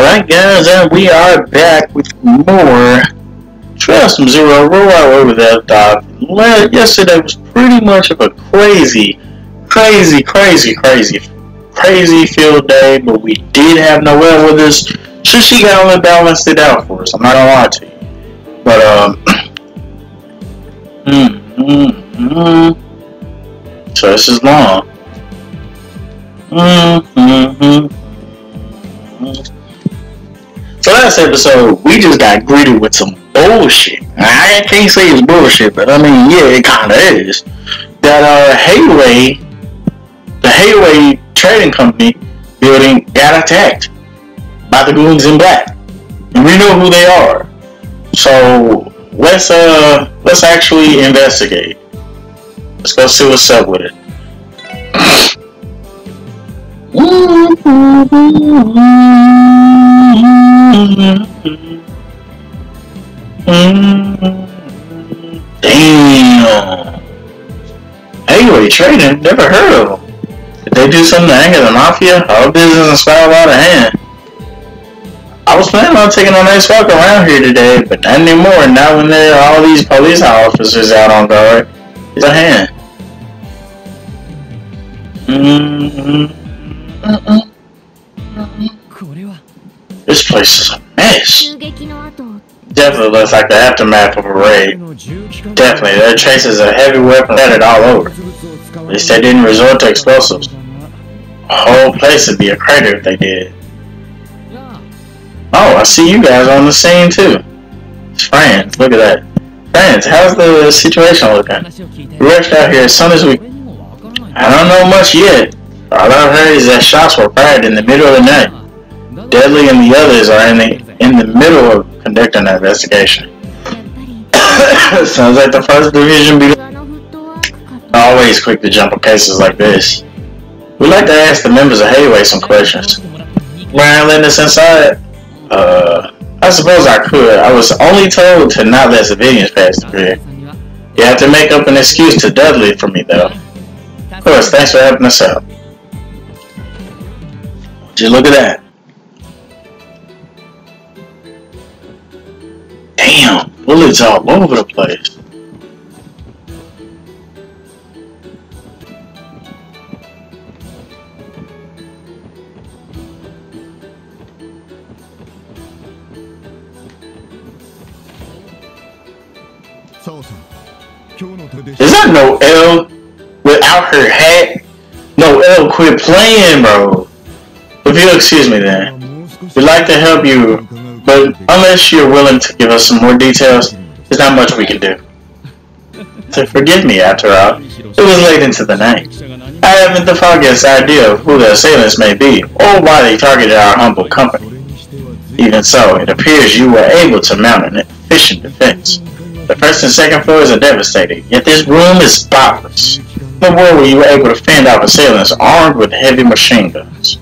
Alright guys, and we are back with more Trails from Zero. Roll right over there, Doc. Yesterday was pretty much of a crazy field day, but we did have Noelle with us. She got only balanced it out for us, I'm not gonna lie to you. But, so this is long. So last episode, we just got greeted with some bullshit. I can't say it's bullshit, but I mean, yeah, it kinda is. That the Hayway Trading Company building got attacked by the goons in black. And we know who they are. So let's actually investigate. Let's go see what's up with it. Damn. Anyway, trading, never heard of them. Did they do something to anger the mafia? All business and spiral out of hand. I was planning on taking a nice walk around here today, but not anymore. Not when there are all these police officers out on guard. It's a hand. This place is a mess. Definitely looks like the aftermath of a raid. Definitely, there are traces of heavy weapons scattered all over. At least they didn't resort to explosives. The whole place would be a crater if they did. Oh, I see you guys on the scene too. It's Franz, look at that. Franz, how's the situation looking? We rushed out here as soon as we... I don't know much yet. All I've heard is that shots were fired in the middle of the night. Dudley and the others are in the middle of conducting an investigation. Sounds like the first division be always quick to jump on cases like this. We'd like to ask the members of Hayway some questions. Mind letting us inside? I suppose I could. I was only told to not let civilians pass through here. You have to make up an excuse to Dudley for me, though. Of course, thanks for helping us out. Just look at that. Damn, bullets all over the place. Is that Noelle without her hat? Noelle, quit playing, bro. If you'll excuse me then. We'd like to help you, but unless you're willing to give us some more details, there's not much we can do. So forgive me, after all. It was late into the night. I haven't the foggiest idea of who the assailants may be, or why they targeted our humble company. Even so, it appears you were able to mount an efficient defense. The first and second floors are devastated, yet this room is spotless. No world were you able to fend off assailants armed with heavy machine guns.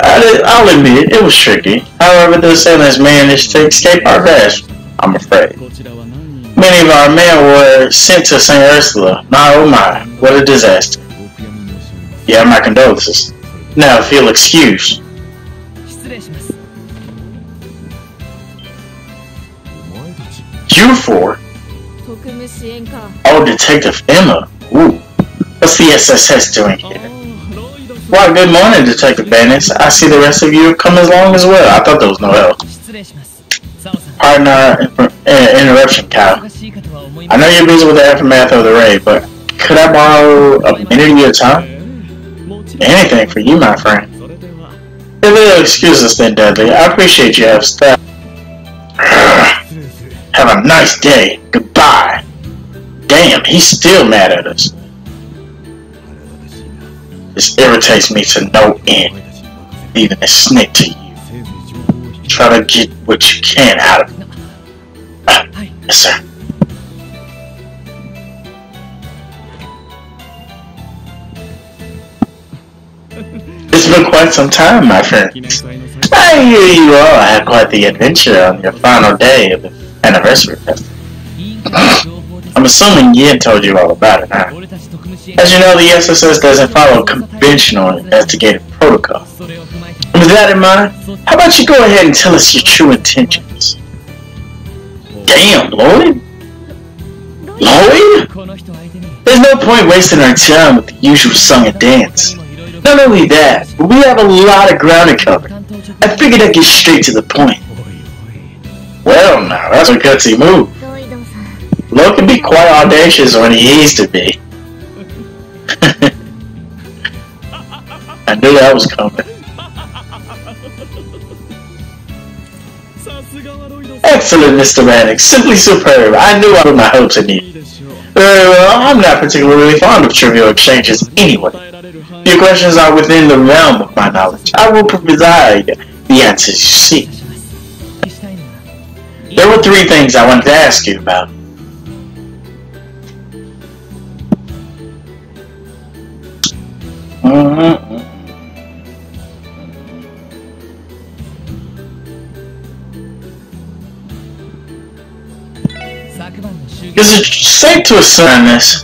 I'll admit, it was tricky. However, the assailants managed to escape our grasp, I'm afraid. Many of our men were sent to St. Ursula. My oh my, what a disaster. You have my condolences. Now, if you'll excuse. You four? Oh, Detective Emma. Ooh. What's the SSS doing here? Why, good morning, Detective Bannings. I see the rest of you have come along as well. I thought there was Noelle. Pardon our interruption, Kyle. I know you're busy with the aftermath of the raid, but could I borrow a minute of your time? Anything for you, my friend. If you'll excuse us then, Dudley. I appreciate you have stopped. Have a nice day. Goodbye. Damn, he's still mad at us. This irritates me to no end. Leaving a snake to you. Try to get what you can out of him. Yes, sir. It's been quite some time, my friend. I hear you all had quite the adventure on your final day of the anniversary festival. I'm assuming Yin told you all about it, huh? As you know, the SSS doesn't follow conventional investigative protocol. With that in mind, how about you go ahead and tell us your true intentions? Damn, Lloyd? Lloyd? There's no point wasting our time with the usual song and dance. Not only that, but we have a lot of ground to cover. I figured I'd get straight to the point. Well, now, that's a gutsy move. Lloyd can be quite audacious when he needs to be. I knew that was coming. Excellent, Mr. Bannings. Simply superb. I knew I put my hopes in you. Well, I'm not particularly fond of trivial exchanges anyway. Your questions are within the realm of my knowledge. I will provide the answers you seek. There were 3 things I wanted to ask you about. Is it safe to assume this?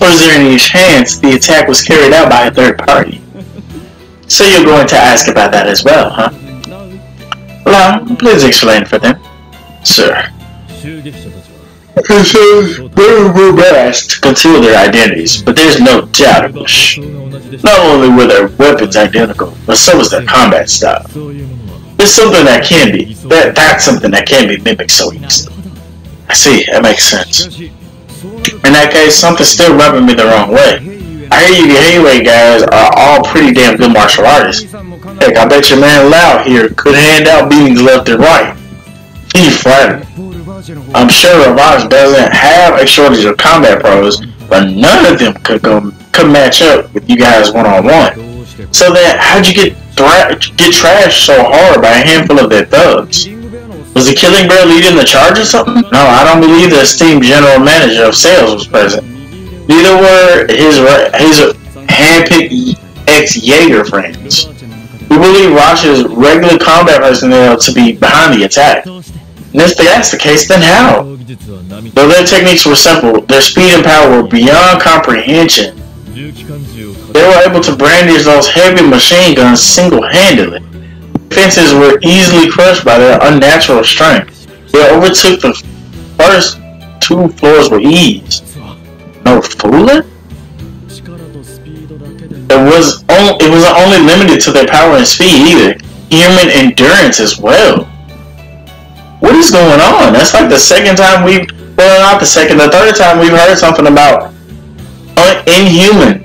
Or is there any chance the attack was carried out by a third party? So you're going to ask about that as well, huh? Well, please explain for them, sir. It says they were asked to conceal their identities, but there's no doubt it was. Not only were their weapons identical, but so was their combat style. There's something that can be, that's something that can be mimicked so easily. I see, that makes sense. In that case, something's still rubbing me the wrong way. I hear you Hayway guys are all pretty damn good martial artists. Heck, I bet your man Lau here could hand out beatings left and right. He flattered. I'm sure Ravage doesn't have a shortage of combat pros, but none of them could match up with you guys one-on-one. So then, how'd you get trashed so hard by a handful of their thugs? Was the Killing Bear leading the charge or something? No, I don't believe the esteemed general manager of sales was present. Neither were his hand-picked ex-Jaeger friends. We believe Rosh's regular combat personnel to be behind the attack. And if that's the case, then how? Though their techniques were simple, their speed and power were beyond comprehension. They were able to brandish those heavy machine guns single-handedly. Defenses were easily crushed by their unnatural strength. They overtook the first 2 floors with ease. No fooling? It wasn't only limited to their power and speed either. Human endurance as well. What is going on? That's like the second time the third time we've heard something about inhuman.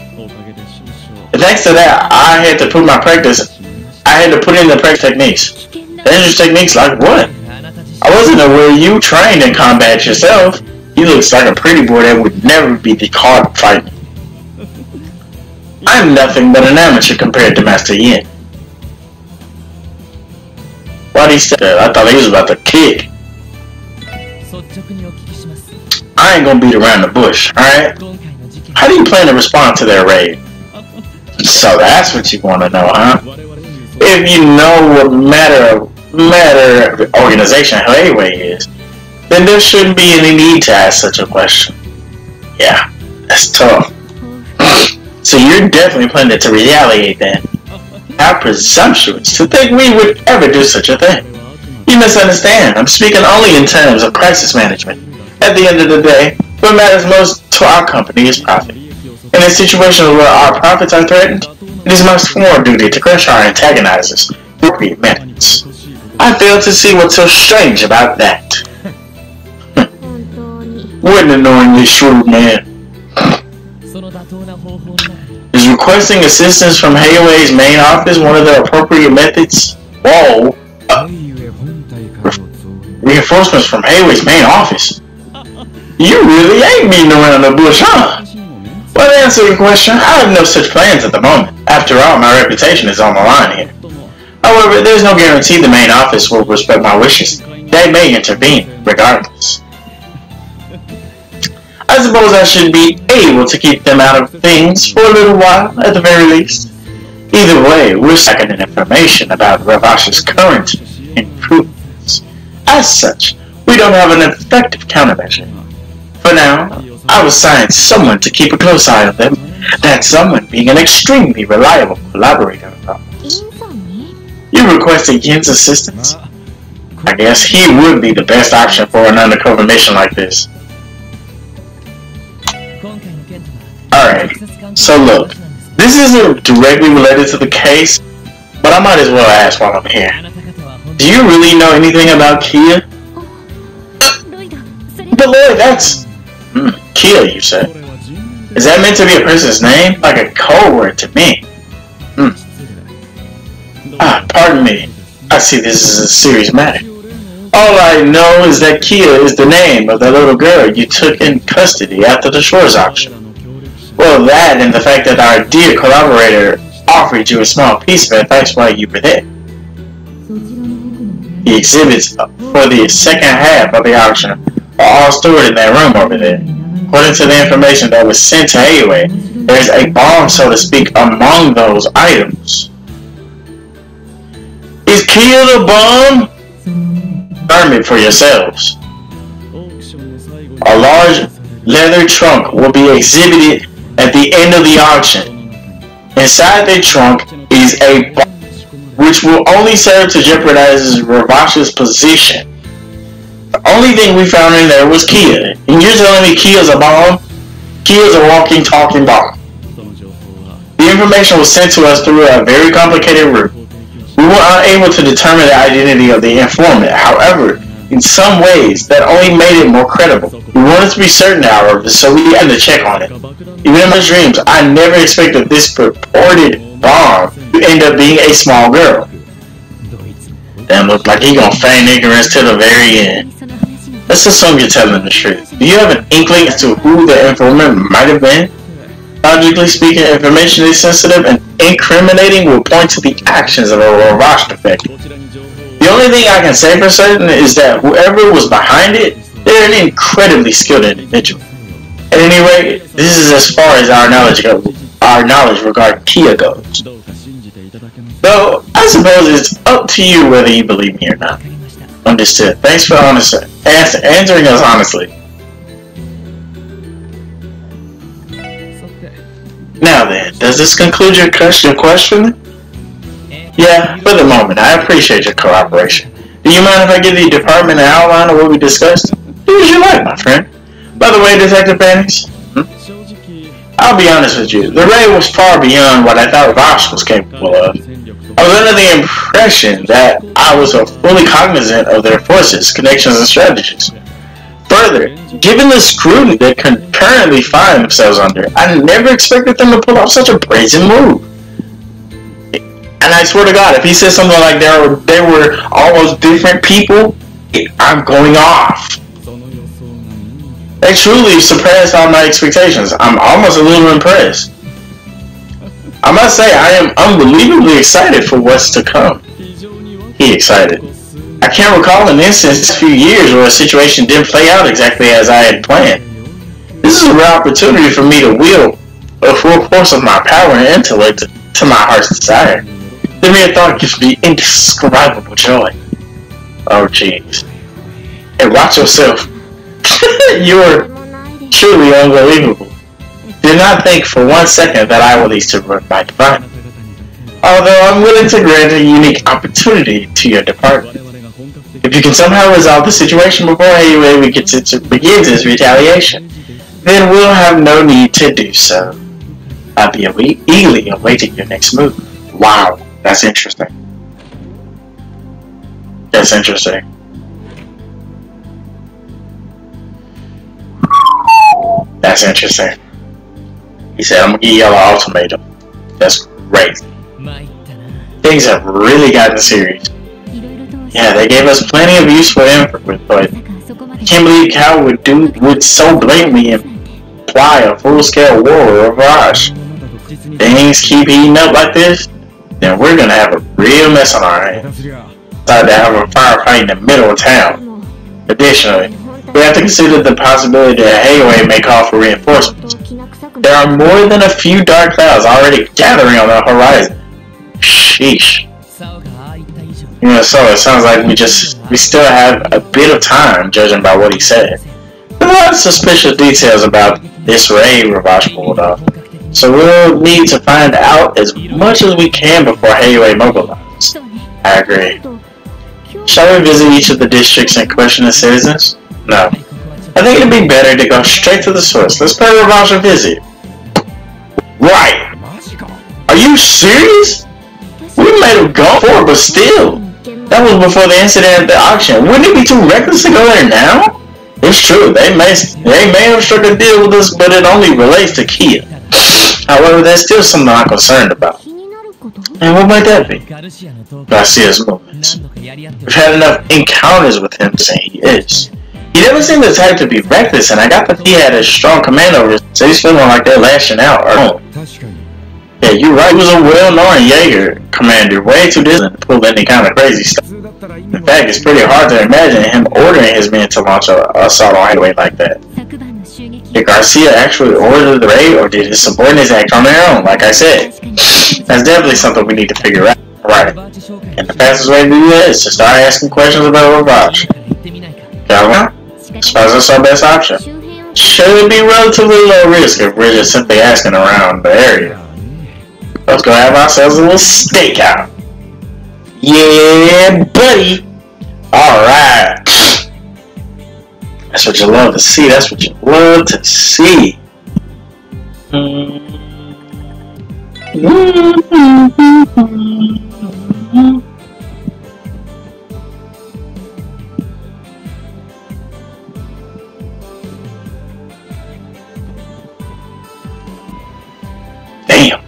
Thanks to that, I had to put in the practice techniques. Dangerous techniques like what? I wasn't aware you trained in combat yourself. He looks like a pretty boy that would never be caught fighting. I'm nothing but an amateur compared to Master Yin. Why'd he say that? I thought he was about to kick. I ain't gonna beat around the bush, alright? How do you plan to respond to their raid? So that's what you want to know, huh? If you know what matter of organization Hayway is, then there shouldn't be any need to ask such a question. Yeah, that's tough. So you're definitely planning to retaliate then. How presumptuous to think we would ever do such a thing. You misunderstand. I'm speaking only in terms of crisis management. At the end of the day, what matters most to our company is profit. In a situation where our profits are threatened, it is my sworn duty to crush our antagonizers with appropriate methods. I fail to see what's so strange about that. What an annoyingly shrewd man. Is requesting assistance from Hayway's main office one of the appropriate methods? Whoa. Reinforcements from Hayway's main office? You really ain't beating around the bush, huh? Well, to answer your question, I have no such plans at the moment. After all, my reputation is on the line here. However, there's no guarantee the main office will respect my wishes. They may intervene, regardless. I suppose I should be able to keep them out of things for a little while, at the very least. Either way, we're second in information about Ravash's current improvements. As such, we don't have an effective countermeasure. For now, I will assign someone to keep a close eye on them, that someone being an extremely reliable collaborator. You requested Yin's assistance? I guess he would be the best option for an undercover mission like this. Alright, so look, this isn't directly related to the case, but I might as well ask while I'm here. Do you really know anything about Kia? But Lloyd, that's... Kia, you said. Is that meant to be a person's name? Like a code word to me? Pardon me. I see this is a serious matter. All I know is that Kia is the name of the little girl you took in custody after the Shores auction. Well, that and the fact that our dear collaborator offered you a small piece of it, that's why you were there. The exhibits for the second half of the auction are all stored in that room over there. According to the information that was sent to Elie, there is a bomb, so to speak, among those items. Is Kia the bomb? Confirm it for yourselves. A large leather trunk will be exhibited at the end of the auction. Inside the trunk is a bomb which will only serve to jeopardize Ravash's position. The only thing we found in there was Kia. And you're telling me Kia's a bomb? Kia's a walking, talking bomb. The information was sent to us through a very complicated route. We were unable to determine the identity of the informant. However, in some ways, that only made it more credible. We wanted to be certain, however, so we had to check on it. Even in my dreams, I never expected this purported bomb to end up being a small girl. Damn, looks like he gonna feign ignorance to the very end. Let's assume you're telling the truth. Do you have an inkling as to who the informant might have been? Logically speaking, information is sensitive and incriminating will point to the actions of a Ravash defector. The only thing I can say for certain is that whoever was behind it, they're an incredibly skilled individual. At any rate, this is as far as our knowledge regarding Kia goes. Though, I suppose it's up to you whether you believe me or not. Understood. Thanks for answering us honestly. Now then, does this conclude your question? Yeah, for the moment. I appreciate your cooperation. Do you mind if I give the department an outline of what we discussed? Do as you like, my friend. By the way, Detective Bannings, I'll be honest with you. The raid was far beyond what I thought Vosh was capable of. I was under the impression that I was fully cognizant of their forces, connections, and strategies. Further, given the scrutiny they currently find themselves under, I never expected them to pull off such a brazen move. And I swear to God, if he said something like they were almost different people, I'm going off. They truly surpassed all my expectations. I'm almost a little impressed. I must say, I am unbelievably excited for what's to come. He excited. I can't recall an instance in a few years where a situation didn't play out exactly as I had planned. This is a rare opportunity for me to wield a full force of my power and intellect to my heart's desire. The mere thought gives me indescribable joy. Oh jeez. Hey, watch yourself. You're truly unbelievable. Do not think for 1 second that I will lead to my department. Although I'm willing to grant a unique opportunity to your department. If you can somehow resolve the situation before Elie begins his retaliation, then we'll have no need to do so. I'll be eagerly awaiting your next move. Wow, that's interesting. That's interesting. That's interesting. He said, I'm gonna give y'all an ultimatum. That's crazy. Things have really gotten serious. Yeah, they gave us plenty of useful info, but I can't believe Cal would so blatantly imply a full-scale war with Raj. Things keep heating up like this, then we're gonna have a real mess on our hands. Decided to have a firefight in the middle of town. Additionally, we have to consider the possibility that Elie may call for reinforcements. There are more than a few dark clouds already gathering on the horizon. Sheesh. You know, so it sounds like we still have a bit of time, judging by what he said. There are a lot of suspicious details about this raid Ravash pulled off, so we'll need to find out as much as we can before Elie mobilizes. I agree. Shall we visit each of the districts and question the citizens? No. I think it'd be better to go straight to the source. Let's pay Ravage a visit. Right! Are you serious? We made him go for it, but still. That was before the incident at the auction. Wouldn't it be too reckless to go there now? It's true, they may have struck a deal with us, but it only relates to Kia. However, there's still something I'm concerned about. And what might that be? Garcia's movements. We've had enough encounters with him saying he is. He never seemed the type to be reckless, and I got that he had a strong command over us, so he's feeling like they're lashing out. Yeah, you're right. He was a well-known Jaeger commander, way too distant to pull any kind of crazy stuff. In fact, it's pretty hard to imagine him ordering his men to launch an assault on highway like that. Did Garcia actually order the raid, or did his subordinates act on their own, like I said? That's definitely something we need to figure out. Right. And the fastest way to do that is to start asking questions about Ravage. Got one? I suppose that's our best option. Should be relatively low risk if we're just simply asking around the area. Let's go have ourselves a little stakeout. Yeah, buddy. Alright. That's what you love to see. That's what you love to see. Damn.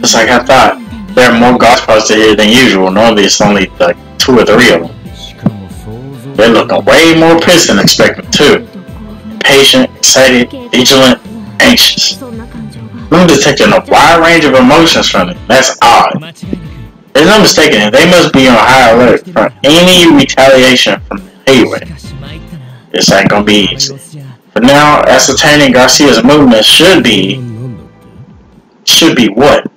Just like I thought, there are more guards posted here than usual. Normally it's only like 2 or 3 of them. They're looking way more pissed than expected too. Impatient, excited, vigilant, anxious. I'm detecting a wide range of emotions from them. That's odd. There's no mistaking it. They must be on high alert from any retaliation from the Hayway. This ain't gonna be easy. For now, ascertaining Garcia's movement should be what?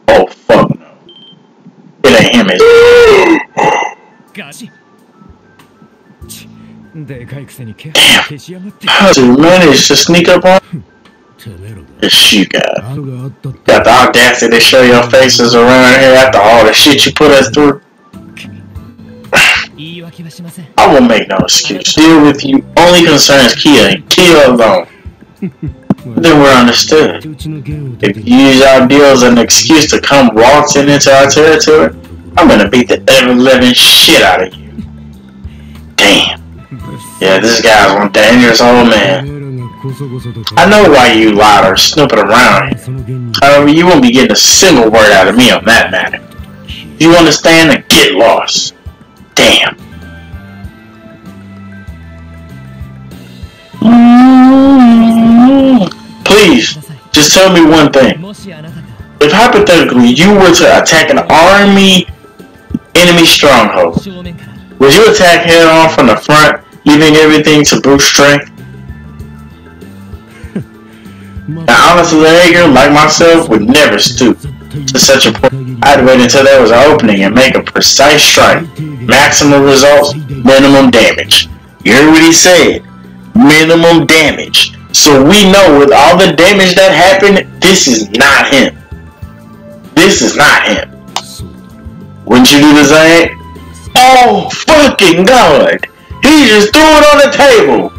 Oh fuck no. It ain't him, is it? Damn. How did you manage to sneak up on? It's you guys. Got the audacity to show your faces around here after all the shit you put us through. I won't make no excuse. Deal with you only concerns Kia and Kia alone. Then we're understood. If you use our deal as an excuse to come waltzing into our territory, I'm gonna beat the ever-living shit out of you. Damn. Yeah, this guy's one dangerous old man. I know why you lot are snooping around here. However, you won't be getting a single word out of me on that matter. If you understand, then get lost. Damn. Please, just tell me one thing. If hypothetically you were to attack an enemy stronghold, would you attack head on from the front, leaving everything to brute strength? Now honestly, Hager, like myself, would never stoop to such a point. I'd wait until there was an opening and make a precise strike. Maximum results, minimum damage. You heard what he said. Minimum damage. So we know with all the damage that happened, this is not him. This is not him. Wouldn't you do the same? Oh fucking God! He just threw it on the table!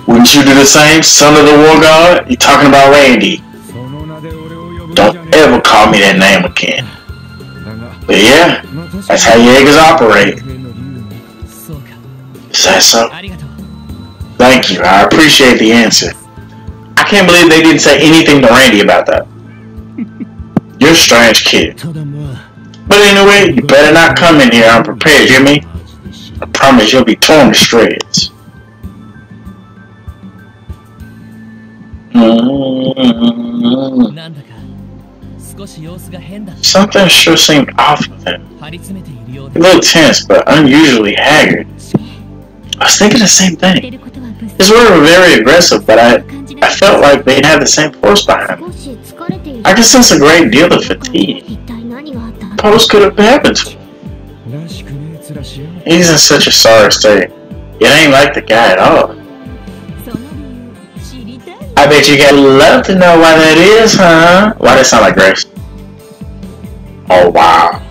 Wouldn't you do the same, son of the war god? You talking about Randy? Don't ever call me that name again. But yeah, that's how Jaegers operate. Is that so? Thank you, I appreciate the answer. I can't believe they didn't say anything to Randy about that. You're a strange kid. But anyway, you better not come in here unprepared, hear me? I promise you'll be torn to shreds. Something sure seemed off with him. He looked tense, but unusually haggard. I was thinking the same thing. His words were very aggressive, but I felt like they had the same force behind them. I could sense a great deal of fatigue. What could have happened to him? He's in such a sorry state. It ain't like the guy at all. I bet you gotta love to know why that is, huh? Why that sound like Grace? Oh wow.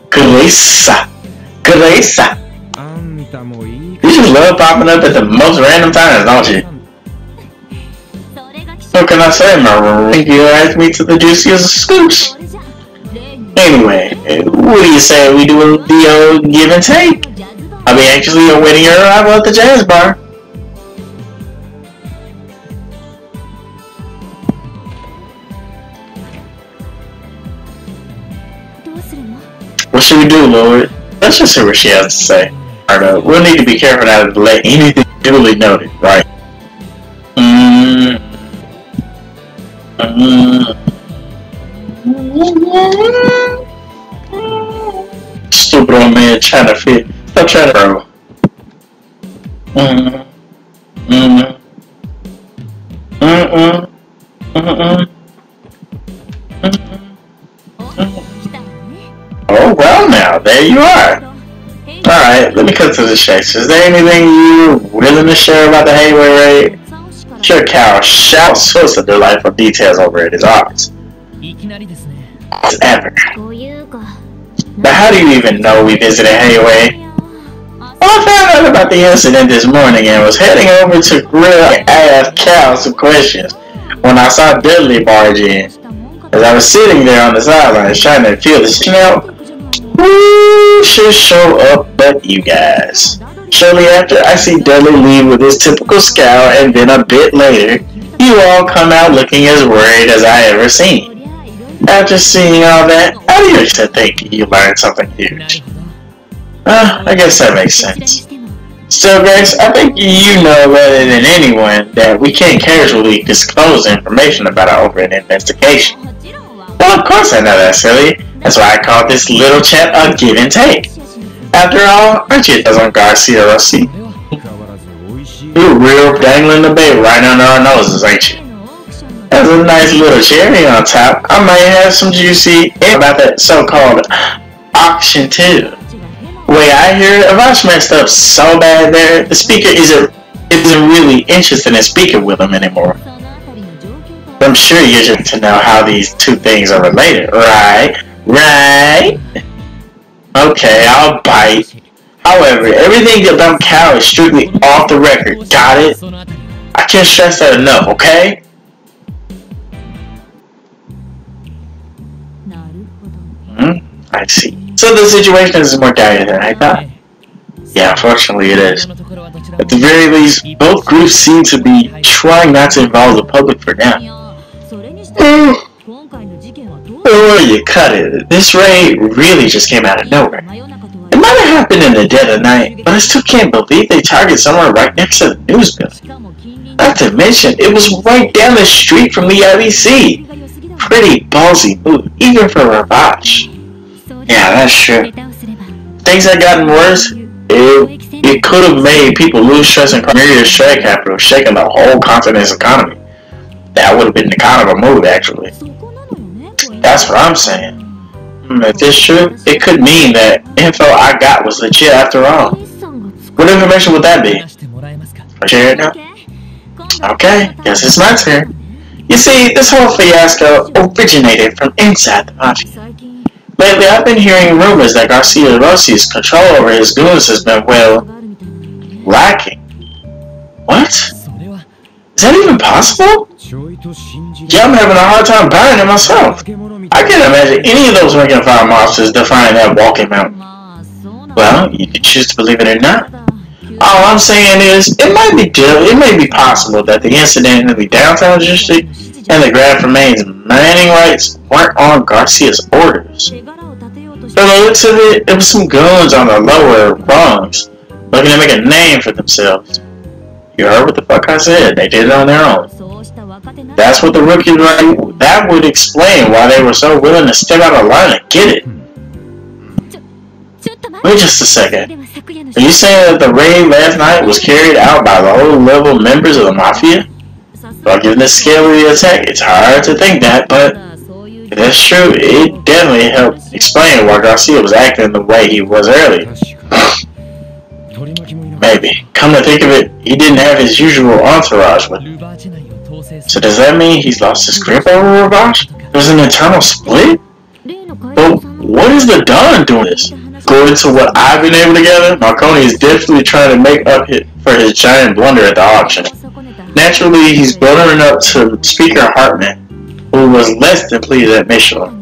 Grace. Grace. You just love popping up at the most random times, don't you? What can I say, my think you asked me to the juiciest scoops. Anyway, what do you say we do the give and take? I'll be anxiously awaiting your arrival at the jazz bar. What should we do, Lloyd? Let's just see what she has to say. Alright, we'll need to be careful not to let anything duly noted, right? Stupid old man trying to fit. Stop trying to bro. Oh well now, there you are. Alright, let me cut to the chase. Is there anything you're willing to share about the Hayway raid? Sure, Cal shouts sorts of delightful details over at his office. As ever. But how do you even know we visited Hayway? Well, I found out about the incident this morning and was heading over to grill and ask Cal some questions when I saw Dudley barge in. As I was sitting there on the sidelines trying to feel the smell, who should show up but you guys? Shortly after, I see Dudley leave with his typical scowl, and then a bit later, you all come out looking as worried as I ever seen. After seeing all that, how do you think you learned something huge? I guess that makes sense. Still, Grace, I think you know better than anyone that we can't casually disclose information about our overhead investigation. Well, of course I know that, silly. That's why I call this little chat a give and take. After all, aren't you on Garcia Rossi? You're real dangling the bait right under our noses, ain't you? As a nice little cherry on top, I might have some juicy about that so-called auction too. The way I hear it, Avash messed up so bad there, the speaker isn't really interested in speaking with him anymore. I'm sure you're just to know how these two things are related, right? Right? Okay, I'll bite. However, everything about Cal is strictly off the record, got it? I can't stress that enough, okay? I see. So the situation is more dire than I thought. Yeah, unfortunately it is. At the very least, both groups seem to be trying not to involve the public for now. Oh, you cut it. This raid really just came out of nowhere. It might have happened in the dead of night, but I still can't believe they targeted somewhere right next to the news building. Not to mention, it was right down the street from the IBC. Pretty ballsy move, even for Ravash. Yeah, that's true. Things had gotten worse. It could have made people lose trust in Cornelius' trade capital, shaking the whole continent's economy. That would have been the kind of a move, actually. That's what I'm saying. If this true, it could mean that info I got was legit after all. What information would that be? Share it now? Okay, guess it's my turn. You see, this whole fiasco originated from inside the mafia. Lately, I've been hearing rumors that Garcia Rossi's control over his goons has been, well, lacking. What? Is that even possible? Yeah, I'm having a hard time buying it myself. I can't imagine any of those rank and file monsters defying that walking mountain. Well, you can choose to believe it or not. All I'm saying is, it may be possible that the incident in the downtown district and the Grand Remains mining rights weren't on Garcia's orders. From the looks of it, it was some goons on the lower rungs looking to make a name for themselves. You heard what the fuck I said. They did it on their own. That's what the rookies were. That would explain why they were so willing to step out of line and get it. Wait just a second. Are you saying that the raid last night was carried out by low-level members of the Mafia? Well, given the scale of the attack, it's hard to think that, but if that's true, it definitely helped explain why Garcia was acting the way he was earlier. Maybe. Come to think of it, he didn't have his usual entourage with him. So does that mean he's lost his grip over Ravash? There's an internal split? But what is the Don doing this? According to what I've been able to gather, Marconi is definitely trying to make up for his giant blunder at the auction. Naturally, he's blundering up to Speaker Hartman, who was less than pleased at Michelin.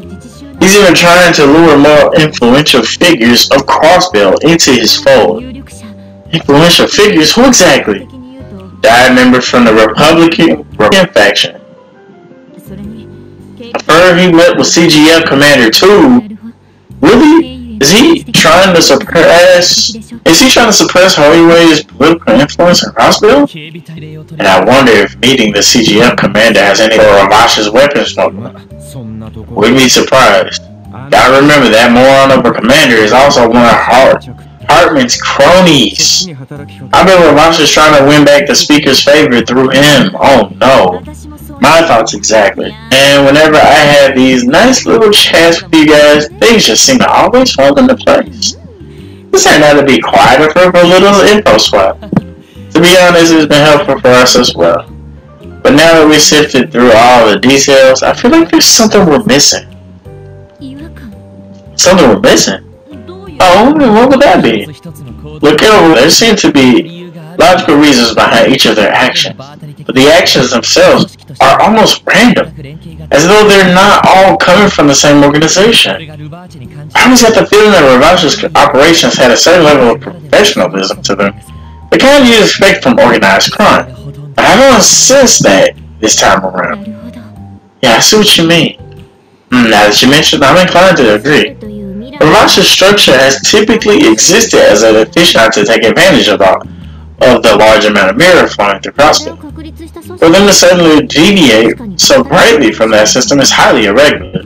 He's even trying to lure more influential figures of Crossbell into his fold. Influential figures? Who exactly? Died members from the Republican faction. I've heard he met with CGF Commander too. Really? Is he trying to suppress Hollyway's political influence in Crossbell? And I wonder if meeting the CGF Commander has any of Ravash's weapons smuggling. Wouldn't be surprised. Gotta remember that moron of a commander is also one of Hartman's cronies. I bet Ravash is trying to win back the speaker's favor through him. Oh no. My thoughts exactly. And whenever I have these nice little chats with you guys, things just seem to always fall into place. This ain't had to be quieter for a little info swap. To be honest, it's been helpful for us as well. But now that we sifted through all the details, I feel like there's something we're missing. Something we're missing? Oh, what would that be? Look over, there seem to be logical reasons behind each of their actions, but the actions themselves are almost random, as though they're not all coming from the same organization. I always got the feeling that Ravash's operations had a certain level of professionalism to them, the kind you'd expect from organized crime. But I don't sense that this time around. Yeah, I see what you mean. Now that you mentioned, I'm inclined to agree. Ravash's structure has typically existed as an efficient to take advantage of the large amount of mirror flowing through Crossbell. For them to suddenly deviate so greatly from that system is highly irregular.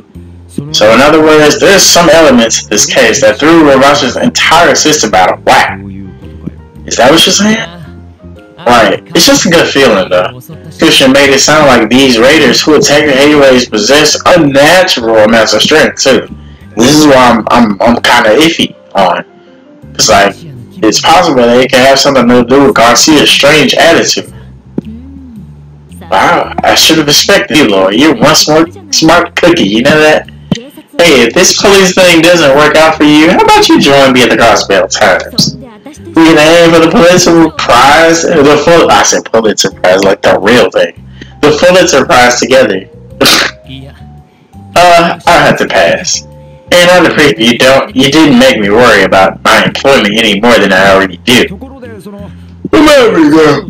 So in other words, there's some elements to this case that threw Ravash's entire system out of whack. Is that what you're saying? Right, it's just a good feeling though. Christian made it sound like these raiders who attacked the Hayways possess unnatural amounts of strength too. This is why I'm kind of iffy on. It's like, it's possible that it can have something to do with Garcia's strange attitude. Wow, I should have expected you, Lloyd. You're one smart cookie, you know that? Hey, if this police thing doesn't work out for you, how about you join me at the Crossbell Times? We can aim for the Pulitzer Prize, I said Pulitzer Prize like the real thing. The Pulitzer Prize together. I'll have to pass. And I'd appreciate you didn't make me worry about my employment any more than I already do. There we go.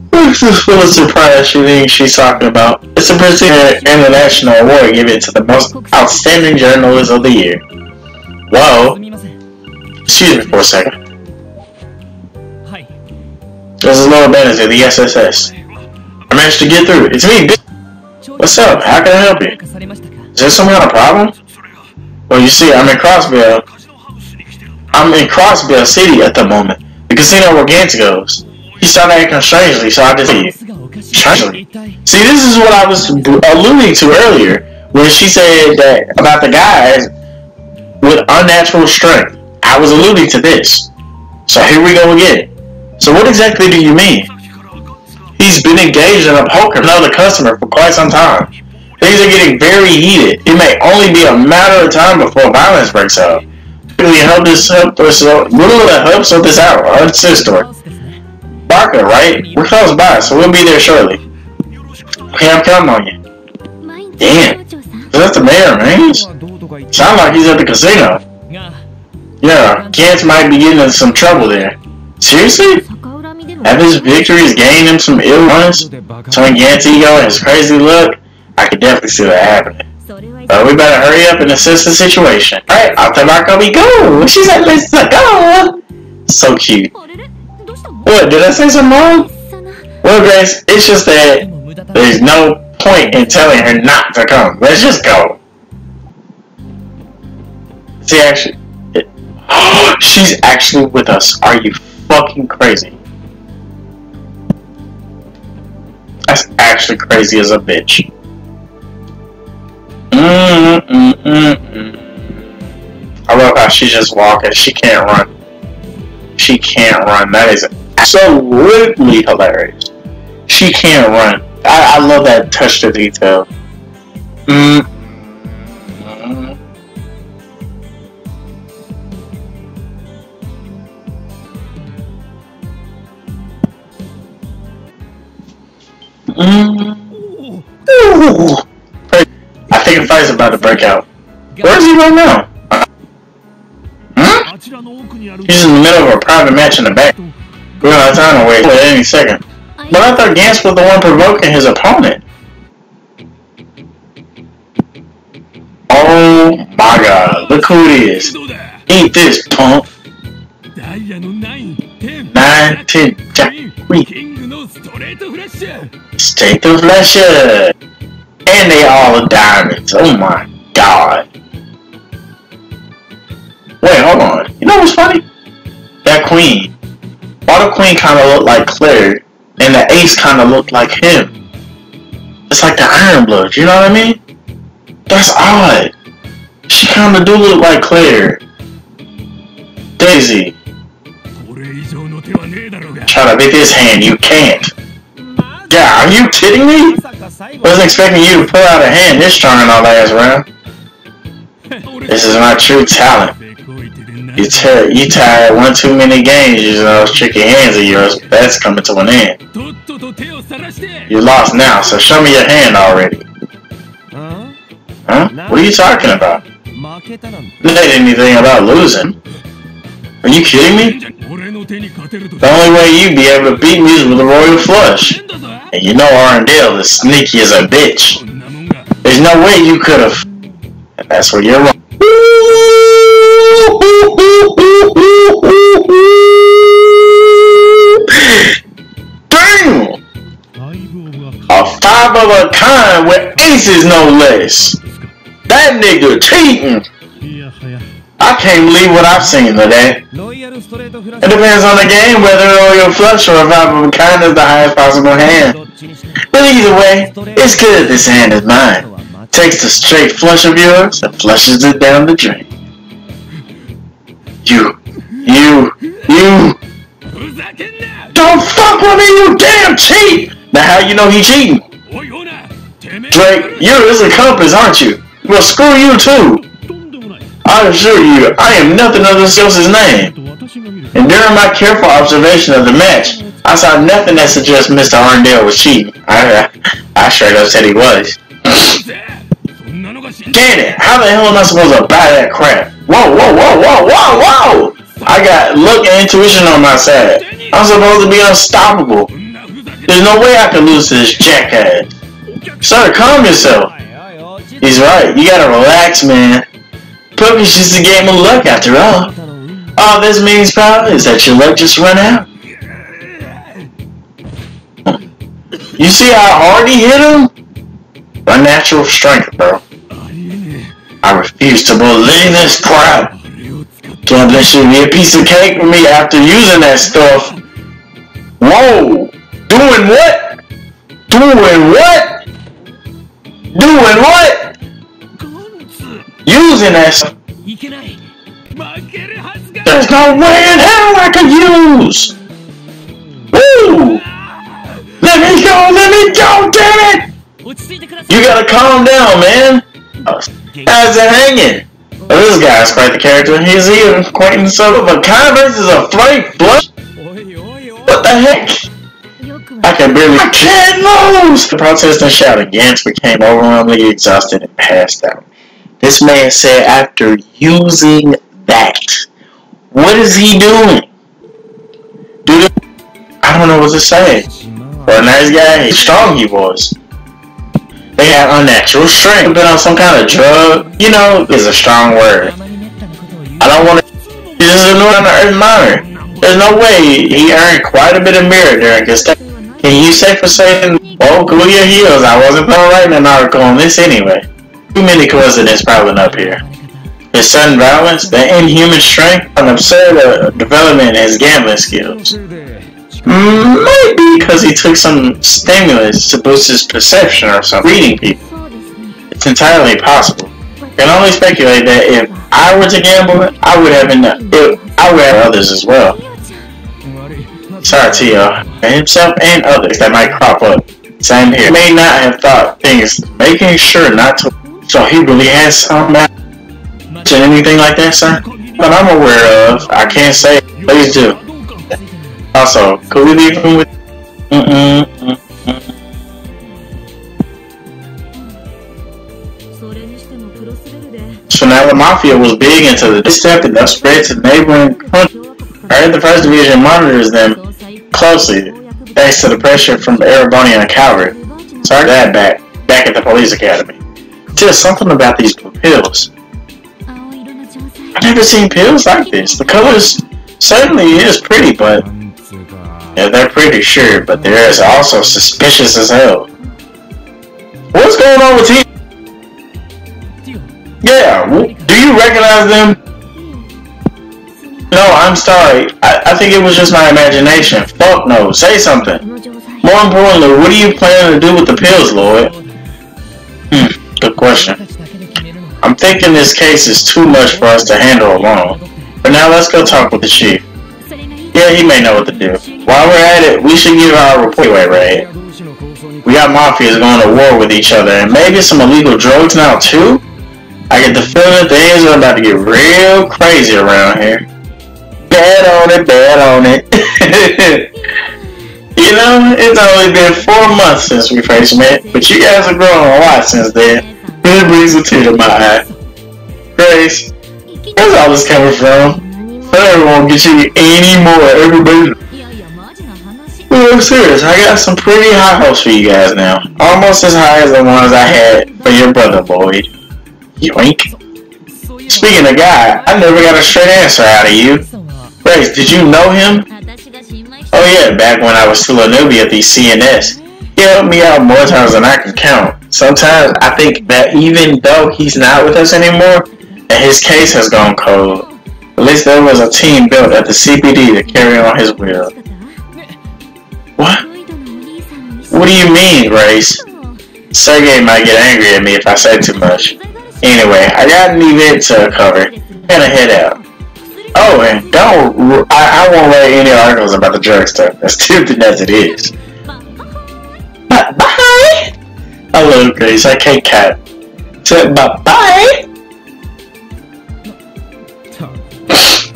What's this Pulitzer Prize you think she's talking about? It's a prestigious international award given to the most outstanding journalist of the year. Whoa. Excuse me for a second. This is Lloyd Bannings at the SSS. I managed to get through. It's me. What's up? How can I help you? Is there some kind of problem? Well, you see, I'm in Crossbell City at the moment. The casino where Gantz goes. He started acting strangely, so I just see you. Strangely? See, this is what I was alluding to earlier, when she said that about the guys with unnatural strength. I was alluding to this. So here we go again. So what exactly do you mean? He's been engaged in a poker with another customer for quite some time. Things are getting very heated. It may only be a matter of time before violence breaks out. Really help us sort this out. It's his story. Barker, right? We're close by, so we'll be there shortly. Okay, I'm counting on you. Damn. Is that the mayor, man? Sounds like he's at the casino. Yeah, Gantz might be getting in some trouble there. Seriously? Have his victories gained him some ill ones? Between Gantz's ego and his crazy look, I could definitely see that happening. But we better hurry up and assess the situation. Alright, off to Marco we go! She said let's go! So cute. What, did I say something wrong? Well, Grace, it's just that there's no point in telling her not to come. Let's just go. See, actually... she's actually with us. Are you fucking crazy? That's actually crazy as a bitch. I love how she's just walking. She can't run. She can't run. That is absolutely hilarious. she can't run. I love that touch to detail. Ooh. I think a fight's about to break out. Where is he right now? He's in the middle of a private match in the back. We're gonna have time to wait any second. But I thought Gans was the one provoking his opponent. Oh my god, look who it is. Eat this, punk. 9, 10, Jack, State the flesh. And they all are diamonds. Oh my god. Wait, hold on. You know what's funny? That queen. Why the queen kind of looked like Claire, and the ace kind of looked like him. It's like the Iron Blood, you know what I mean? That's odd. She kind of do look like Claire. Daisy. Try to beat this hand, you can't. Yeah, are you kidding me? Wasn't expecting you to pull out a hand this strong in our last round. This is my true talent. You tired one too many games using those tricky hands of yours, but that's coming to an end. You lost now, so show me your hand already. Huh? What are you talking about? You ain't anything about losing. Are you kidding me? The only way you'd be able to beat me is with a royal flush. And you know Arndale is sneaky as a bitch. There's no way you could have. And that's where you're wrong. Damn! A 5 of a kind with aces, no less. That nigga cheating. I can't believe what I've seen today. It depends on the game whether royal flush or a 5 of a kind is the highest possible hand. But either way, it's good this hand is mine. Takes the straight flush of yours and flushes it down the drain. You. Don't fuck with me, you damn cheat! Now how you know he cheating? Drake, you're his accomplice, aren't you? Well, screw you too. I assure you, I am nothing of this else's name. And during my careful observation of the match, I saw nothing that suggests Mr. Arndale was cheating. I straight up said he was. Damn it, how the hell am I supposed to buy that crap? Whoa! I got luck and intuition on my side. I'm supposed to be unstoppable. There's no way I can lose to this jackass. Sir, calm yourself. He's right, you gotta relax, man. Poker's just a game of luck after all. All this means, pal, is that your luck just run out. You see how hard he hit him? Unnatural strength, bro. I refuse to believe this crap. Can't let you be a piece of cake for me after using that stuff. Whoa! Doing what? Using that stuff. There's no way in hell I could use. Woo! Let me go, damn it! You gotta calm down, man. How's it hanging? Oh, this guy's quite the character. He's even acquaintance of a kind versus a flight blush. What the heck? I can't lose! The protest and shout against became overwhelmingly exhausted and passed out. This man said after using that. What is he doing? Dude, I don't know what to say. For a nice guy, how strong he was. They had unnatural strength. Been on some kind of drug, you know, is a strong word. I don't want to. This is a new on the earth monitor. There's no way he earned quite a bit of merit during his stay. Can you say for saying, oh, cool your heels? I wasn't writing an article on this anyway. Too many coincidences piling up here. His sudden violence, the inhuman strength, an absurd development in his gambling skills. Might be because he took some stimulants to boost his perception or something. Reading people. It's entirely possible. I can only speculate that if I were to gamble, I would have others as well. Sorry to you, himself and others that might crop up. Same here. He may not have thought things, making sure not to. So he really has some anything like that, sir? But I'm aware of. I can't say. Please do. Also, could we leave him with? So now the mafia was big into the step and thus spread to neighboring countries. I heard the First Division monitors them closely, thanks to the pressure from Erebonian and Calvary. Sorry that back at the police academy. Just something about these pills. I've never seen pills like this. The colors certainly is pretty, but yeah, they're pretty sure, but they're also suspicious as hell. What's going on with him? Yeah, do you recognize them? No, I'm sorry. I think it was just my imagination. Fuck no, say something. More importantly, what are you planning to do with the pills, Lloyd? Good question. I'm thinking this case is too much for us to handle alone. But now let's go talk with the chief. Yeah, he may know what to do. While we're at it, we should give our report away, right? We got mafias going to war with each other, and maybe some illegal drugs now too? I get the feeling things are about to get real crazy around here. Bad on it. You know, it's only been 4 months since we first met, but you guys have grown a lot since then. It brings a tear to my eye. Grace, where's all this coming from? I won't get you any more, everybody. Well, I'm serious, I got some pretty high hopes for you guys now. Almost as high as the ones I had for your brother, Lloyd. Yoink. Speaking of guy, I never got a straight answer out of you. Grace, did you know him? Oh yeah, back when I was still a newbie at the CNS. He helped me out more times than I can count. Sometimes I think that even though he's not with us anymore, that his case has gone cold. At least there was a team built at the CPD to carry on his will. What? What do you mean, Grace? Sergey might get angry at me if I say too much. Anyway, I got an event to cover. I'm gonna head out. Oh, and I won't write any articles about the drug stuff. As tempting as it is. Bye! I love Grace, I can't cat. So, bye!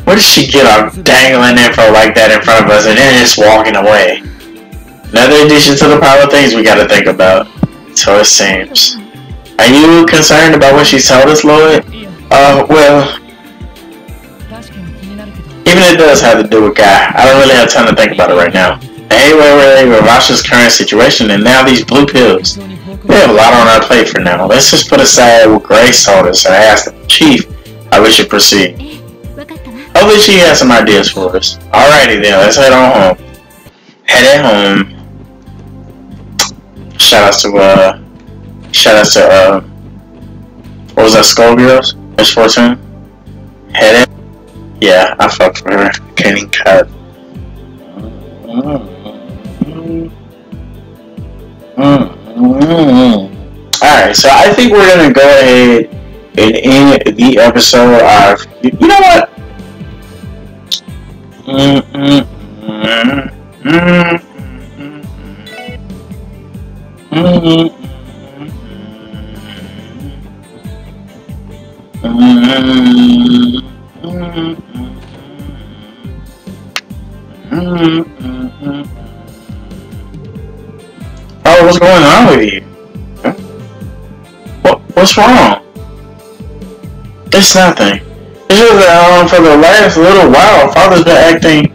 Where did she get off dangling info like that in front of us and then just walking away? Another addition to the pile of things we gotta think about. So it seems. Are you concerned about what she told us, Lloyd? Well, even if it does have to do with Guy, I don't really have time to think about it right now. Anyway, with Rasha's current situation and now these blue pills, we have a lot on our plate for now. Let's just put aside what Grace told us and ask the chief how we should proceed. Hopefully she has some ideas for us. Alrighty then, let's head on home. Headed home. Shout outs to what was that, Skullgirls? Miss Fortune? Headed. Yeah, I fucked with her. Can't even cut. Alright, so I think we're gonna go ahead and end the episode of. You know what? Oh, what's going on with you? What's wrong? It's nothing. It's just that for the last little while, Father's been acting,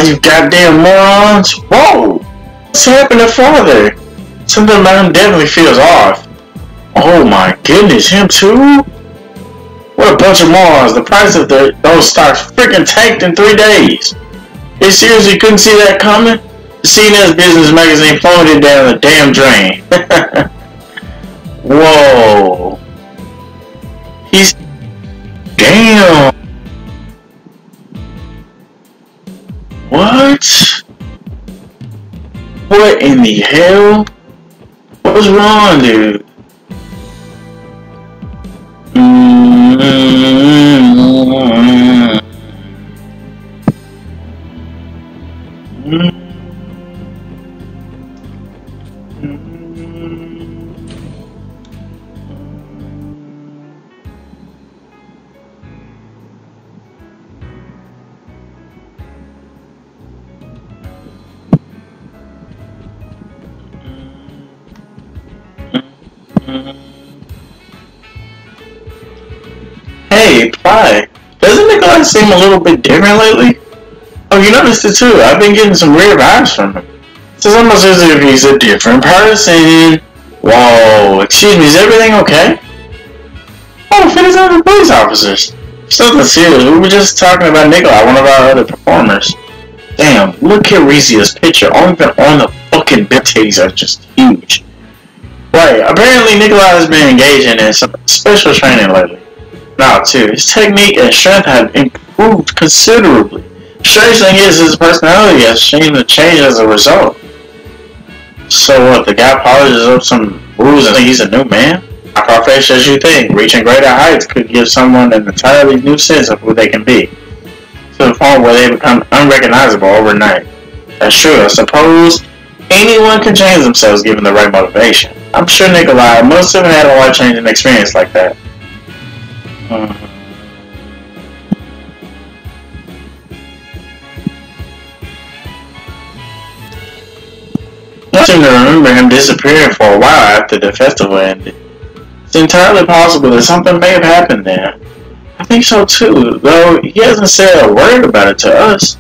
you goddamn morons. Whoa! What's happened to Father? Something about him definitely feels off. Oh my goodness, him too? What a bunch of morons. The price of those stocks freaking tanked in 3 days. They seriously couldn't see that coming? The CNS Business Magazine plummeted down the damn drain. Whoa. He's... Damn. What? What in the hell? What's wrong, dude? Hey, Pry, doesn't Nikolai seem a little bit different lately? Oh, you noticed it too. I've been getting some weird vibes from him. It's almost as if he's a different person. Whoa, excuse me, is everything okay? Oh, finish out the police officers. It's nothing serious. We were just talking about Nikolai, one of our other performers. Damn, look at Rixia's picture. All even on the fucking bib titties are just huge. Right, apparently Nikolai has been engaging in some special training lately. Now, too, his technique and strength have improved considerably. Strange thing is, his personality has seemed to change as a result. So what, the guy polishes up some rules and he's a new man? Not far-fetched as you think, reaching greater heights could give someone an entirely new sense of who they can be, to the point where they become unrecognizable overnight. That's true, I suppose anyone can change themselves given the right motivation. I'm sure Nikolai must have had a life-changing experience like that. I seem to remember him disappearing for a while after the festival ended. It's entirely possible that something may have happened there. I think so too, though he hasn't said a word about it to us.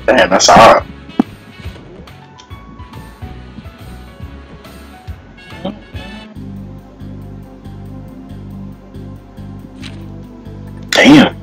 Damn, that's odd. Damn.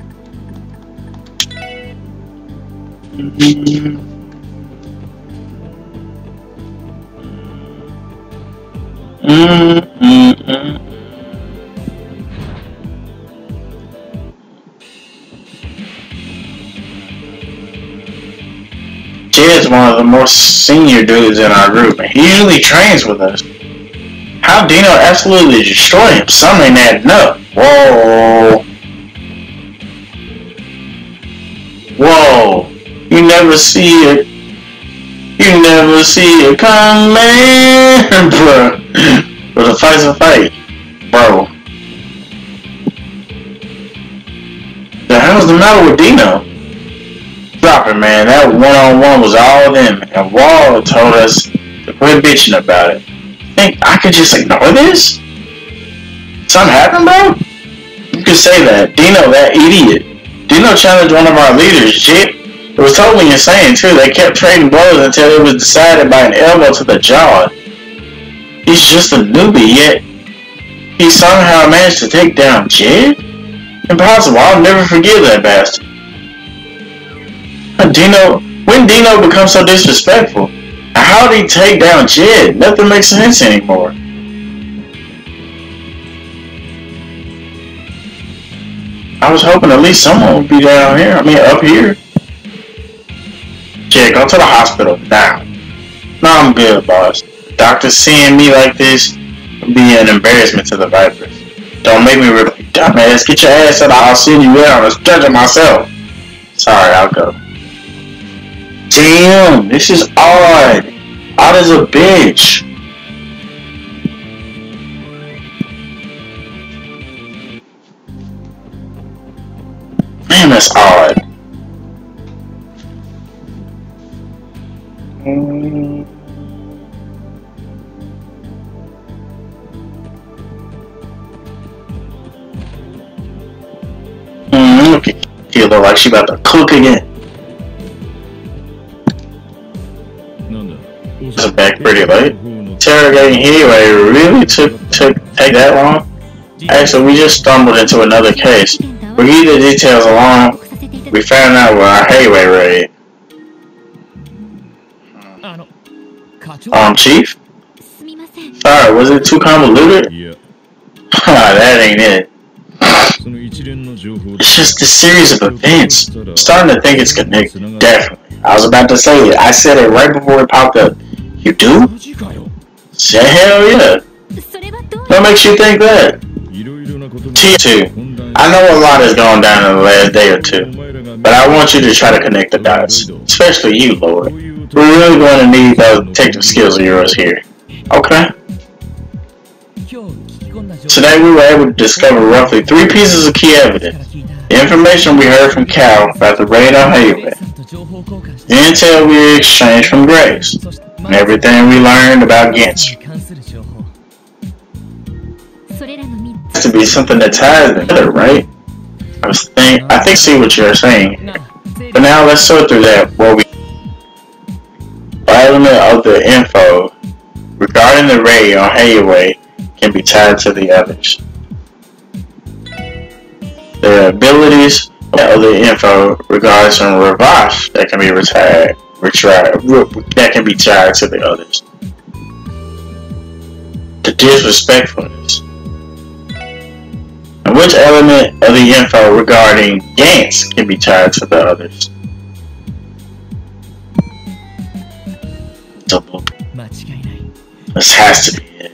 Jed's one of the more senior dudes in our group, and he usually trains with us. How Dino absolutely destroyed him, something ain't adding up. Whoa. Whoa. You never see it. You never see it coming, bro. But a fight's a fight, bro. The hell's the matter with Dino? Drop it, man. That one-on-one was all them, and Wall told us to quit bitching about it. Think I could just ignore this? Something happened, bro? You could say that. Dino, that idiot. Dino challenged one of our leaders, Jit. It was totally insane, too. They kept trading blows until it was decided by an elbow to the jaw. He's just a newbie, yet he somehow managed to take down Jed? Impossible. I'll never forgive that bastard. When Dino becomes so disrespectful? How did he take down Jed? Nothing makes sense anymore. I was hoping at least someone would be down here. I mean, up here. Jed, go to the hospital now. No, I'm good, boss. Doctors seeing me like this would be an embarrassment to the Vipers. Don't make me rip you, dumbass. Get your ass out. I'll send you out on a stretcher myself. Sorry, I'll go. Damn, this is odd. Odd as a bitch. Man, that's odd. Look at you, look like she about to cook again. This is back pretty late. Interrogating anyway really take that long? Actually, we just stumbled into another case. We get the details along. We found out with our Hayway raid. Chief? Sorry, was it too convoluted? That ain't it. It's just a series of events. I'm starting to think it's connected. Definitely. I was about to say it. I said it right before it popped up. You do? Say hell yeah. What makes you think that? Too. I know a lot has gone down in the last day or two, but I want you to try to connect the dots. Especially you, Lloyd. We're really going to need those detective skills of yours here. Okay? Today we were able to discover roughly 3 pieces of key evidence. The information we heard from Cal about the raid on Hayway. The intel we exchanged from Grace. And everything we learned about Gantz. Has to be something that ties them together, right? I think see what you're saying. But now let's sort through that. What element of the info regarding the raid on Hayway can be tied to the others. The abilities of the info regarding some Ravash that can be that can be tied to the others. The disrespectfulness. And which element of the info regarding Gantz can be tied to the others? Double. This has to be it.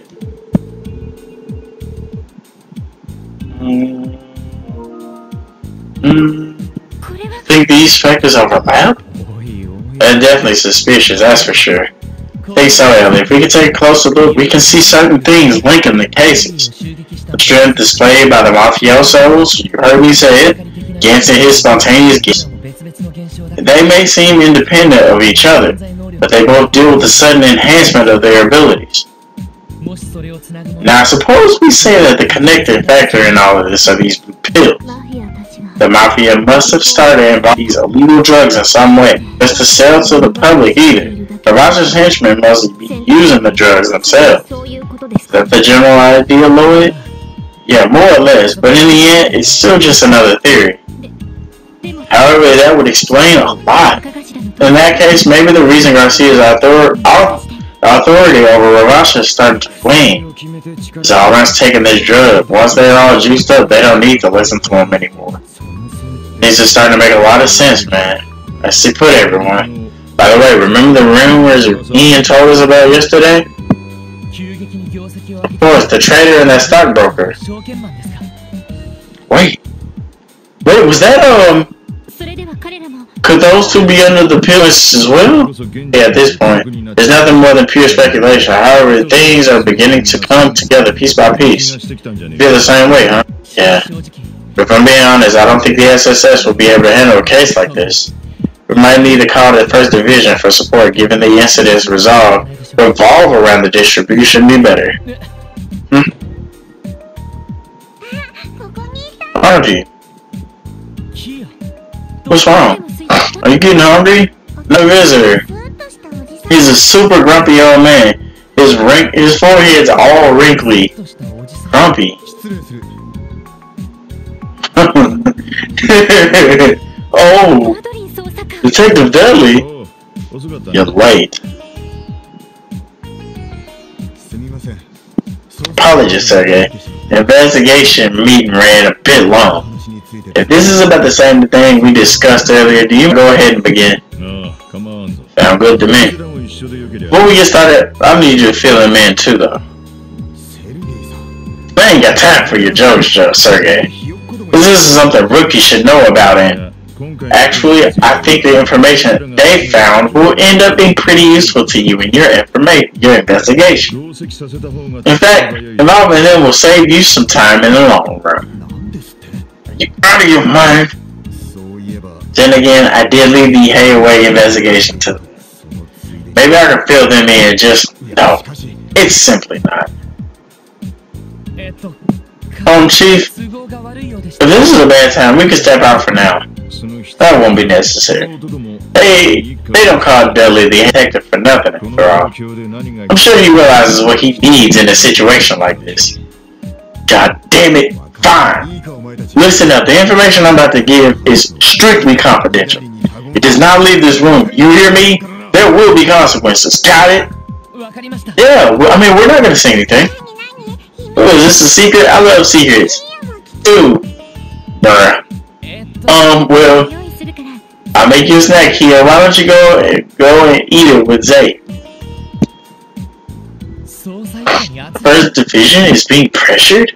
I think these factors overlap? They're definitely suspicious, that's for sure. I think so, Elie. If we can take a closer look, we can see certain things linking the cases. The strength displayed by the mafiosos, you heard me say it, Gantz and his spontaneous gifts. They may seem independent of each other, but they both deal with the sudden enhancement of their abilities. Now, suppose we say that the connecting factor in all of this are these blue pills. The Mafia must have started involving these illegal drugs in some way, just to sell to the public either. The Roger's henchmen must be using the drugs themselves. Is that the general idea, Lloyd? Yeah, more or less, but in the end, it's still just another theory. However, that would explain a lot. In that case, maybe the reason Garcia's authority over Ravasha started to wane is Alran's taking this drug. Once they're all juiced up, they don't need to listen to him anymore. These are starting to make a lot of sense, man. I see put everyone. By the way, remember the rumors Ian told us about yesterday? Of course, the trader and that stockbroker. Wait, was that, could those two be under the pillars as well? Yeah, at this point, there's nothing more than pure speculation. However, things are beginning to come together piece by piece. You feel the same way, huh? Yeah. But if I'm being honest, I don't think the SSS will be able to handle a case like this. We might need to call the 1st Division for support, given the incident's resolve. Revolve around the distribution be better. Harvey. What's wrong? Are you getting hungry? No visitor. He's a super grumpy old man. His forehead's all wrinkly. Grumpy. Oh, Detective Dudley. You're late. Apologies, Sergey. The investigation meeting ran a bit long. If this is about the same thing we discussed earlier, do you go ahead and begin? Sound good to me. Before we get started, I need you to fill him in too, though. I ain't got time for your jokes, Sergey. This is something rookies should know about, and actually, I think the information they found will end up being pretty useful to you in your investigation. In fact, involving them will save you some time in the long run. Are you out of your mind? Then again, I did leave the Hayway investigation to them. Maybe I can fill them in, just, no, it's simply not. Chief, if this is a bad time, we can step out for now. That won't be necessary. They don't call Dudley the detective for nothing, after all. I'm sure he realizes what he needs in a situation like this. God damn it, fine. Listen up, the information I'm about to give is strictly confidential. It does not leave this room, you hear me? There will be consequences, got it? Yeah, I mean, we're not gonna say anything. Oh, is this a secret? I love secrets. Dude. Bruh. Well, I'll make you a snack here. Why don't you go and eat it with Zay? The 1st Division is being pressured?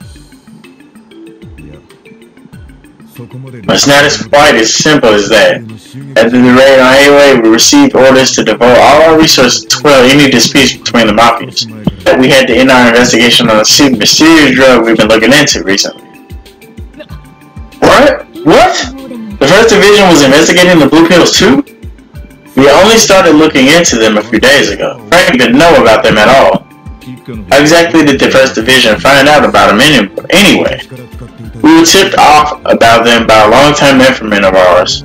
But it's not quite as simple as that. After the raid on Elie, we received orders to devote all our resources to quell any disputes between the mafias. We had to end our investigation on a mysterious drug we've been looking into recently. What? What? The first division was investigating the blue pills too? We only started looking into them a few days ago. Frank didn't know about them at all. How exactly did the first division find out about them anyway? We were tipped off about them by a long-time informant of ours.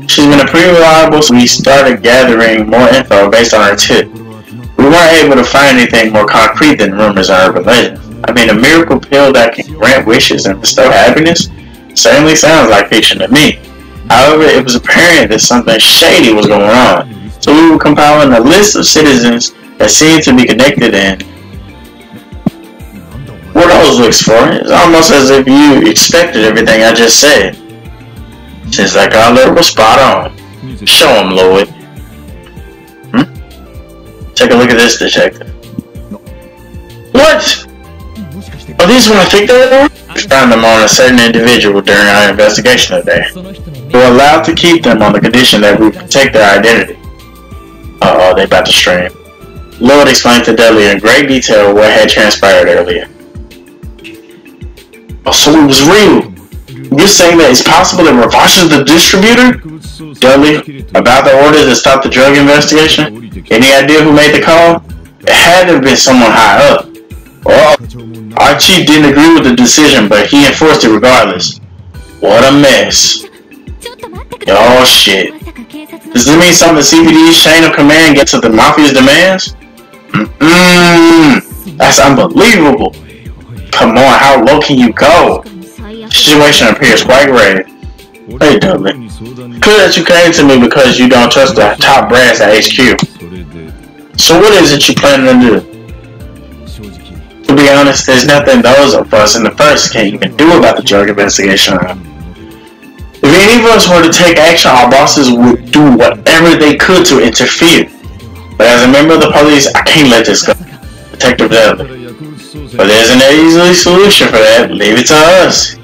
She's been a pretty reliable, so we started gathering more info based on her tip. We weren't able to find anything more concrete than rumors and urban legends. I mean, a miracle pill that can grant wishes and bestow happiness certainly sounds like fiction to me. However, it was apparent that something shady was going on, so we were compiling a list of citizens that seemed to be connected in. What are those looks for? It's almost as if you expected everything I just said. Seems like our alert was spot on. Show him, Lloyd. Take a look at this, detective. What? Are these what I think they are? We found them on a certain individual during our investigation today. We were allowed to keep them on the condition that we protect their identity. Uh-oh, they about to stream. Lloyd explained to Dudley in great detail what had transpired earlier. Oh, so it was real. You're saying that it's possible that Ravash is the distributor? Dudley, about the orders to stop the drug investigation? Any idea who made the call? It had to have been someone high up. Well, our chief didn't agree with the decision, but he enforced it regardless. What a mess. Oh shit. Does this mean some of the CPD's chain of command gets to the Mafia's demands? That's unbelievable. Come on, how low can you go? The situation appears quite grave. Hey Dudley, clear that you came to me because you don't trust the top brass at HQ. So what is it you planning to do? To be honest, there's nothing those of us in the first can't even do about the drug investigation. If any of us were to take action, our bosses would do whatever they could to interfere. But as a member of the police, I can't let this go. Detective Dudley. But there's an easy solution for that. Leave it to us.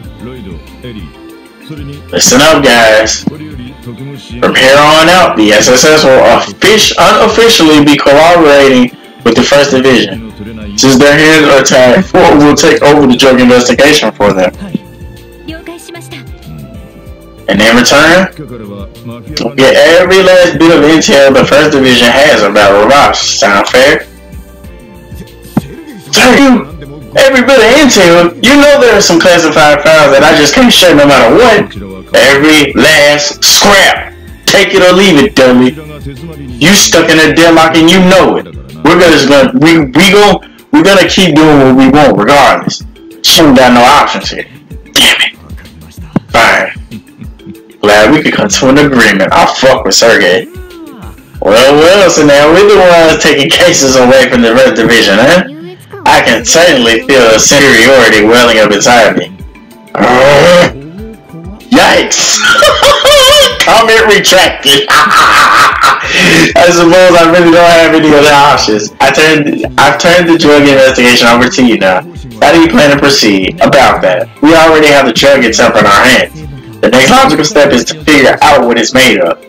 Listen up, guys. From here on out, the SSS will unofficially be collaborating with the First Division. Since their hands are tied, Ford will take over the drug investigation for them. And in return, we'll get every last bit of intel the First Division has about Ravash. Sound fair? Damn! Every bit of intel? You know there are some classified files that I just can't share no matter what. Every last scrap. Take it or leave it, Dudley. You stuck in a deadlock and you know it. We're gonna keep doing what we want regardless. She ain't got no options here. Damn it. Fine. Glad we could come to an agreement. I'll fuck with Sergey. Well, so now we're the ones taking cases away from the Red Division, huh? I can certainly feel a superiority welling up inside me. Yikes! Comment retracted. I suppose I really don't have any other options. I've turned the drug investigation over to you now. How do you plan to proceed about that? We already have the drug itself in our hands. The next logical step is to figure out what it's made of.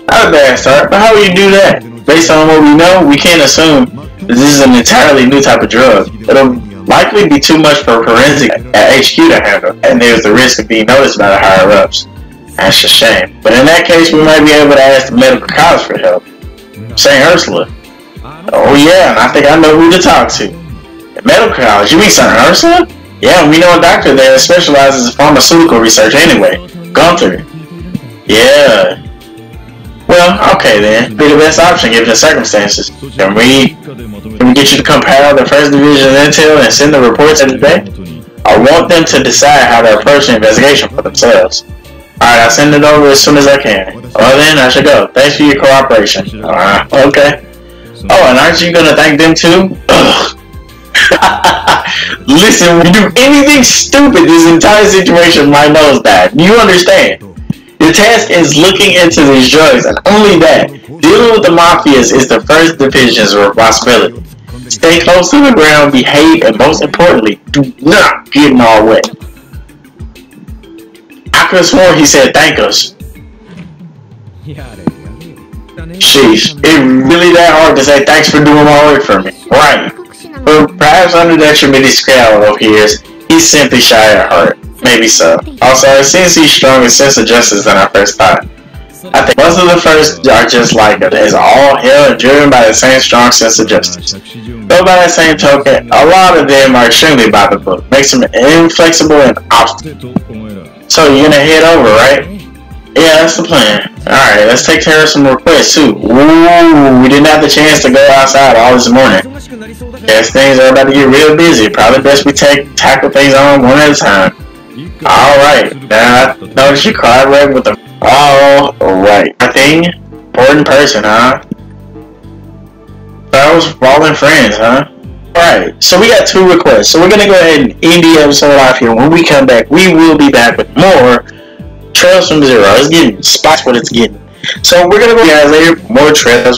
Not a bad start, but how will you do that? Based on what we know, we can't assume that this is an entirely new type of drug. It'll likely be too much for forensic at HQ to handle, and there's the risk of being noticed by the higher-ups. That's a shame. But in that case, we might be able to ask the medical college for help. St. Ursula. Oh yeah, and I think I know who to talk to. The medical college? You mean St. Ursula? Yeah, we know a doctor there that specializes in pharmaceutical research anyway. Gunther. Yeah. Well, okay then. Be the best option given the circumstances. Can we get you to compile the First Division intel and send the reports in today? I want them to decide how to approach the investigation for themselves. Alright, I'll send it over as soon as I can. Well then, I should go. Thanks for your cooperation. Okay. Oh, and aren't you gonna thank them too? Ugh. Listen, when you do anything stupid, this entire situation might nosedive. You understand? Your task is looking into these drugs, and only that. Dealing with the mafias is the First Division's responsibility. Stay close to the ground, behave, and most importantly, do not get in our way. I could have sworn he said thank us. Sheesh, it really that hard to say thanks for doing my work for me. Right. Or perhaps under that tremendous scowl of his, he's simply shy at heart. Maybe so. Also, it seems he's strong in sense of justice than I first thought. I think most of the first are just like it. It's all hell and driven by the same strong sense of justice. Though by that same token, a lot of them are extremely by the book. Makes them inflexible and obstinate. So you're gonna head over, right? Yeah, that's the plan. Alright, let's take care of some requests too. Ooh, we didn't have the chance to go outside all this morning. Guess things are about to get real busy. Probably best we tackle things on one at a time. Alright, now I noticed you collaborate with the... Alright, I think important person, huh? That was fallen friends, huh? Alright, so we got 2 requests. So we're gonna go ahead and end the episode off here. When we come back, we will be back with more Trails from Zero. It's getting spots what it's getting. So we're gonna go guys later for more Trails